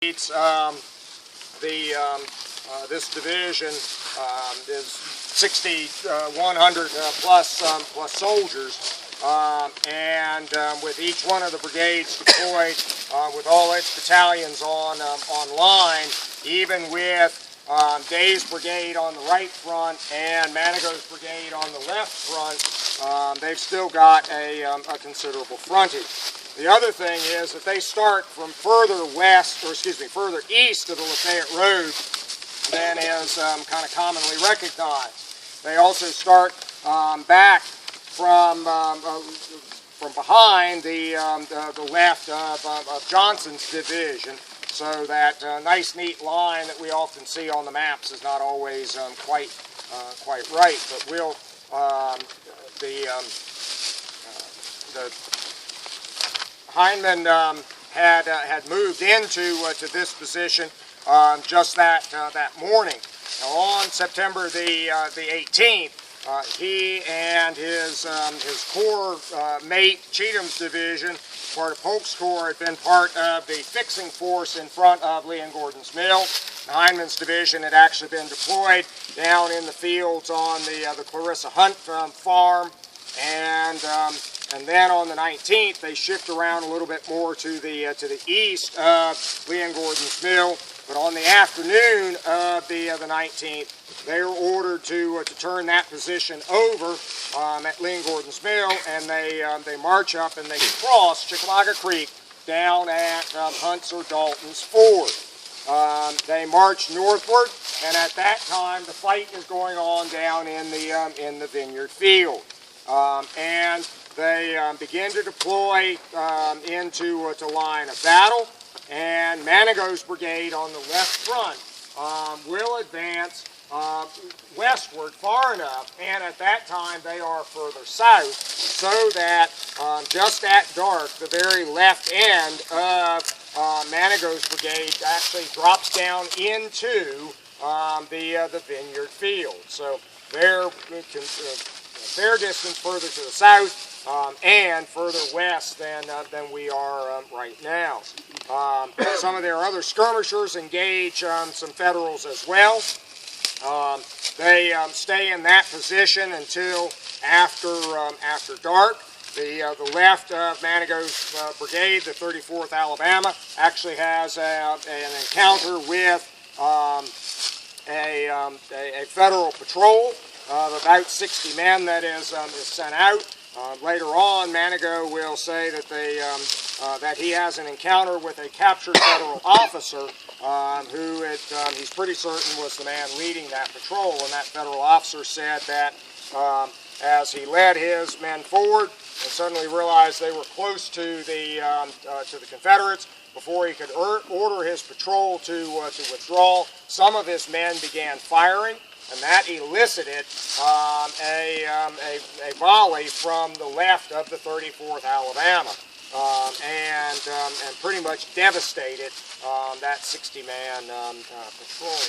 This division is 6,100 plus soldiers, and with each one of the brigades deployed with all its battalions online, even with Dave's brigade on the right front and Manigault's brigade on the left front, they've still got a considerable frontage. The other thing is that they start from further east of the Lafayette Road than is kind of commonly recognized. They also start back from behind the left of Johnson's division, so that nice neat line that we often see on the maps is not always quite right. But we'll Hindman had moved into to this position just that morning. Now, on September the 18th, he and his corps mate, Cheatham's division, part of Polk's corps, had been part of the fixing force in front of Lee and Gordon's Mill. Hindman's division had actually been deployed down in the fields on the Clarissa Hunt farm, and then on the 19th they shift around a little bit more to the east of Lee and Gordon's Mill. But on the afternoon of the 19th, they were ordered to turn that position over at Lee and Gordon's Mill, and they march up and they cross Chickamauga Creek down at Hunt's or Dalton's Ford. They march northward, and at that time the fight is going on down in the Vineyard Field, and they begin to deploy into line of battle. And Manigault's brigade on the left front will advance westward far enough, and at that time they are further south, so that just at dark the very left end of Manigault's brigade actually drops down into the Vineyard Field. So they're a fair distance further to the south and further west than we are right now. Some of their other skirmishers engage some Federals as well. They stay in that position until after dark. The left of Manigault's brigade, the 34th Alabama, actually has an encounter with a Federal patrol of about 60 men that is sent out. Later on, Manigault will say that that he has an encounter with a captured Federal officer who he's pretty certain was the man leading that patrol, and that Federal officer said that as he led his men forward and suddenly realized they were close to the Confederates, before he could order his patrol to withdraw, some of his men began firing, and that elicited a volley from the left of the 34th Alabama, and pretty much devastated that 60-man patrol.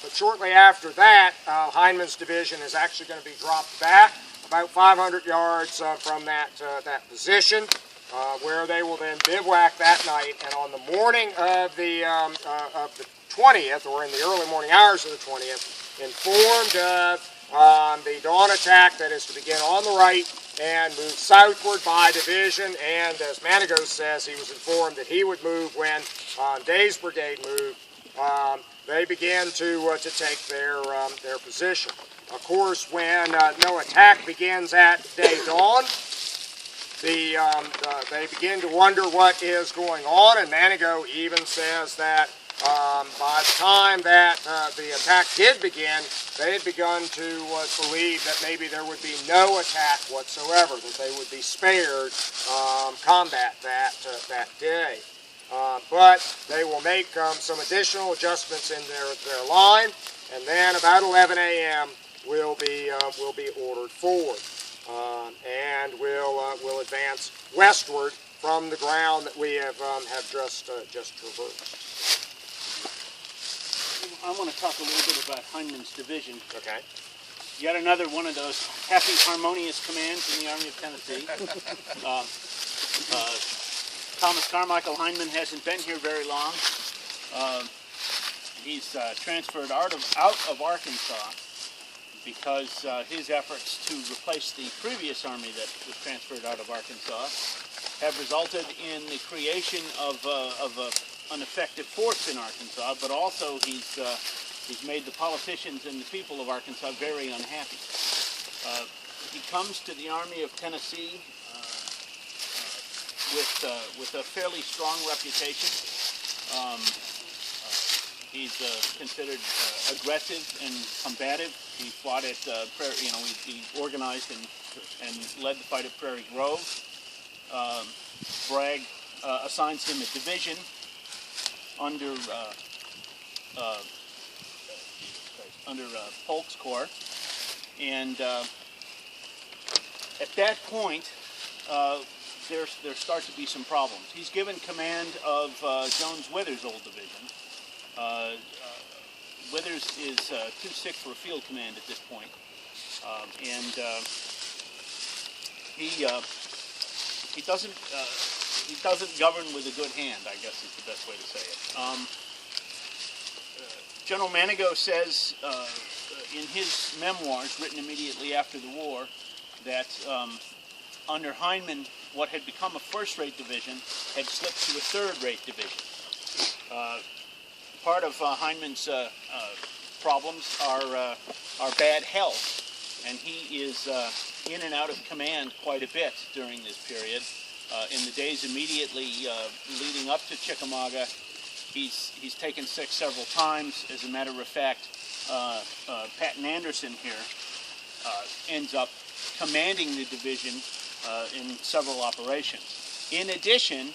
But shortly after that, Hindman's division is actually going to be dropped back about 500 yards from that position, where they will then bivouac that night. And on the morning of the 20th, or in the early morning hours of the 20th, informed of the dawn attack that is to begin on the right and move southward by division, and as Manigault says, he was informed that he would move when Dave's brigade moved. They began to take their position. Of course, when no attack begins at day dawn, they begin to wonder what is going on, and Manigault even says that by the time that the attack did begin, they had begun to believe that maybe there would be no attack whatsoever, that they would be spared combat that day. But they will make some additional adjustments in their line, and then about 11 a.m. will be ordered forward, and will advance westward from the ground that we have just traversed. I want to talk a little bit about Hindman's division. Okay. Yet another one of those happy, harmonious commands in the Army of Tennessee. Thomas Carmichael Hindman hasn't been here very long. he's transferred out of Arkansas because his efforts to replace the previous army that was transferred out of Arkansas have resulted in the creation of an effective force in Arkansas, but also he's made the politicians and the people of Arkansas very unhappy. He comes to the Army of Tennessee with a fairly strong reputation. He's considered aggressive and combative. He fought at he organized and led the fight at Prairie Grove. Bragg assigns him a division under Polk's Corps, and at that point, there start to be some problems. He's given command of Jones-Withers' old division. Withers is too sick for a field command at this point, and he doesn't govern with a good hand, I guess is the best way to say it. General Manigault says in his memoirs, written immediately after the war, that under Hindman, what had become a first-rate division had slipped to a third-rate division. Part of Hindman's problems are bad health, and he is in and out of command quite a bit during this period. In the days immediately leading up to Chickamauga, he's taken sick several times. As a matter of fact, Patton Anderson here ends up commanding the division in several operations. In addition,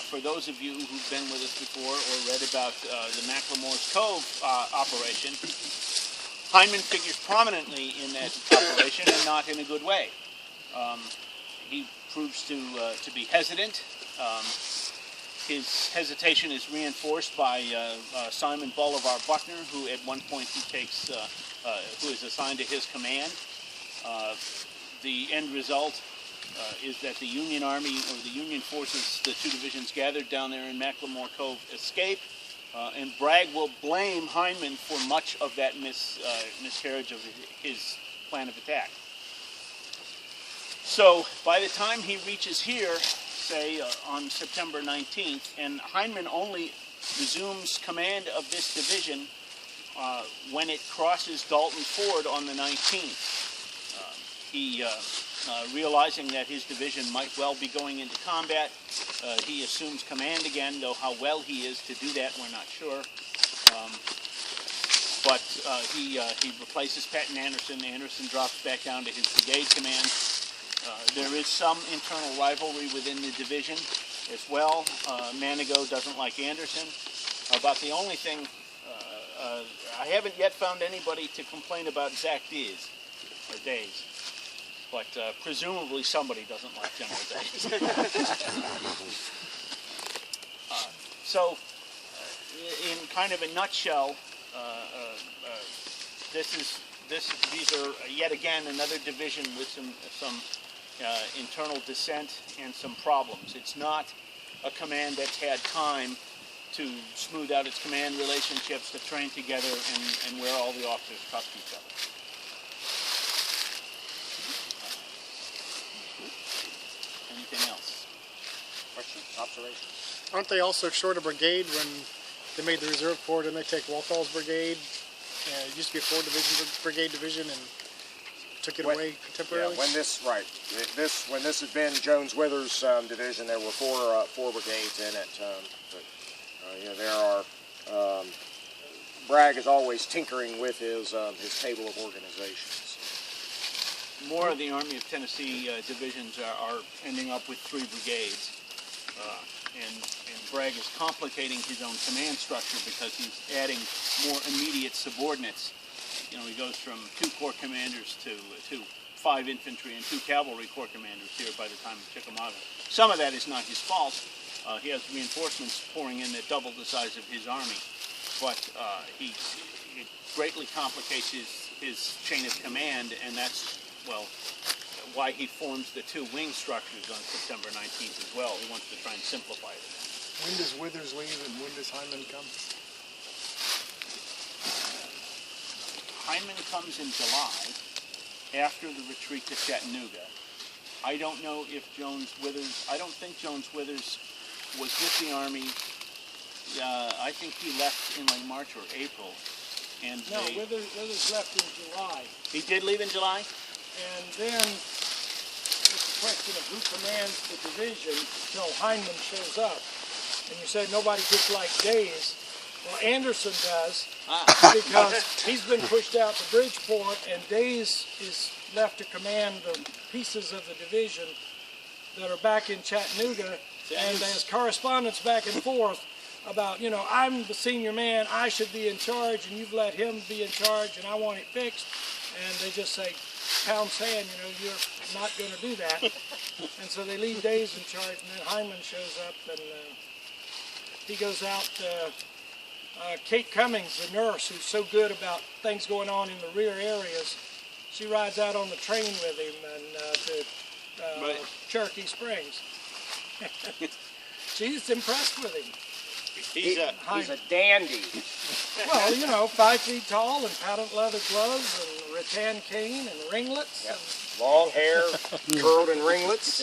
for those of you who've been with us before or read about the McLemore's Cove operation, Hindman figures prominently in that operation and not in a good way. He proves to be hesitant. His hesitation is reinforced by Simon Bolivar Buckner, who at one point who is assigned to his command. The end result is that the Union Army, or the Union forces, the two divisions gathered down there in McLemore Cove, escape, and Bragg will blame Hindman for much of that miscarriage of his plan of attack. So by the time he reaches here, say on September 19th, and Hindman only resumes command of this division when it crosses Dalton Ford on the 19th. He, realizing that his division might well be going into combat, he assumes command again, though how well he is to do that, we're not sure. But he replaces Patton Anderson. Anderson drops back down to his brigade command. There is some internal rivalry within the division as well. Manigault doesn't like Anderson. About the only thing, I haven't yet found anybody to complain about Zach Dees, or Days. But presumably somebody doesn't like General Days. So, in kind of a nutshell, these are yet again another division with some internal dissent and some problems. It's not a command that's had time to smooth out its command relationships, to train together, and where all the officers trust each other. Anything else? Questions? Observations? Aren't they also short a brigade when they made the reserve corps? Didn't they take Walthall's brigade? It used to be a 4-division brigade division and took it away temporarily. Yeah, when this had been Jones-Withers' division, there were four brigades in it. There are. Bragg is always tinkering with his table of organizations. More of the Army of Tennessee divisions are ending up with 3 brigades, and Bragg is complicating his own command structure because he's adding more immediate subordinates. You know, he goes from 2 corps commanders to 5 infantry and 2 cavalry corps commanders here by the time of Chickamauga. Some of that is not his fault. He has reinforcements pouring in that double the size of his army, but it greatly complicates his chain of command, and that's, well, why he forms the 2 wing structures on September 19th as well. He wants to try and simplify it. When does Withers leave and when does Hindman come? Hindman comes in July after the retreat to Chattanooga. I don't know if Jones Withers, I don't think Jones Withers was with the Army. I think he left in like March or April. And No, Withers left in July. he did leave in July? And then it's a question of who commands the division until Hindman shows up. And you said nobody gets like Days. Well, Anderson does, because he's been pushed out to Bridgeport, and Days is left to command the pieces of the division that are back in Chattanooga. And there's correspondence back and forth about, you know, I'm the senior man, I should be in charge, and you've let him be in charge, and I want it fixed. And they just say, pound sand, you know, you're not going to do that. And so they leave Days in charge, and then Hindman shows up, and he goes out. Kate Cummings, the nurse, who's so good about things going on in the rear areas, she rides out on the train with him and to Cherokee Springs. She's impressed with him. He's a dandy. Well, you know, 5 feet tall and patent leather gloves and rattan cane and ringlets. Yep. Long hair, curled in ringlets.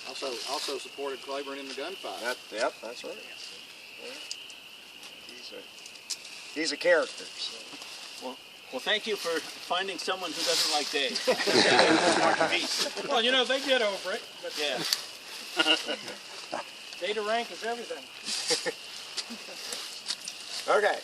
Also supported Claiborne in the gunfight. Yep, that's right. Yeah. He's a character. So. Well, thank you for finding someone who doesn't like Dave. Well, you know, they get over it. But Yeah. data rank is everything. Okay.